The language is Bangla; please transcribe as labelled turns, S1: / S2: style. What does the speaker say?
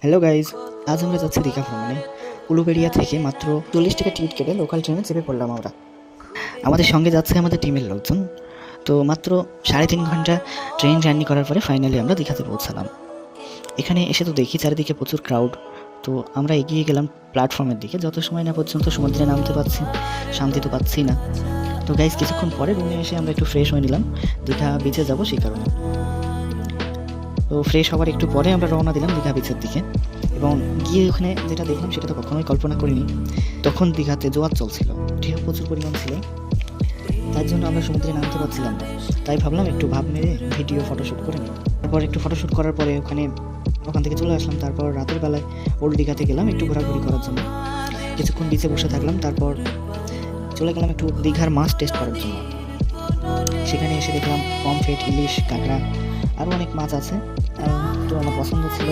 S1: হ্যালো গাইজ, আজ আমরা যাচ্ছি দীঘা ভ্রমণে। উলুবেড়িয়া থেকে মাত্র 40 টাকা টিকিট কেটে লোকাল ট্রেনে চেপে পড়লাম আমরা। আমাদের সঙ্গে যাচ্ছে আমাদের টিমের লোকজন। তো মাত্র 3.5 ঘন্টা ট্রেন জার্নি করার পরে ফাইনালি আমরা দীঘাতে পৌঁছালাম। এখানে এসে তো দেখি চারিদিকে প্রচুর ক্রাউড। তো আমরা এগিয়ে গেলাম প্ল্যাটফর্মের দিকে। যত সময় না পর্যন্ত সমুদ্রে নামতে পারছি, শান্তি তো পাচ্ছি না। তো গাইজ, কিছুক্ষণ পরে রুমে এসে আমরা একটু ফ্রেশ হয়ে নিলাম, দীঘা বিচে যাবো সেই কারণে। তো ফ্রেশ হওয়ার একটু পরে আমরা রওনা দিলাম দীঘা বিচের দিকে। এবং গিয়ে ওখানে যেটা দেখলাম সেটা তো কখনোই কল্পনা করিনি। তখন দীঘাতে জোয়ার চলছিল, ঢেউ প্রচুর পরিমাণ ছিল। তার জন্য আমরা সমুদ্রে নামতে পারছিলাম না। তাই ভাবলাম একটু ভাব মেরে ভিডিও ফটোশ্যুট করে নিই। তারপর একটু ফটোশ্যুট করার পরে ওখান থেকে চলে আসলাম। তারপর রাতের বেলায় ওল্ড দীঘাতে গেলাম একটু ঘোরাঘুরি করার জন্য। কিছুক্ষণ বিচে বসে থাকলাম, তারপর চলে গেলাম একটু দীঘার মাছ টেস্ট করার জন্য। সেখানে এসে দেখলাম পমফ্রেট, ইলিশ, কাঁকড়া, আরও অনেক মাছ আছে। আর একটু আমার পছন্দ ছিল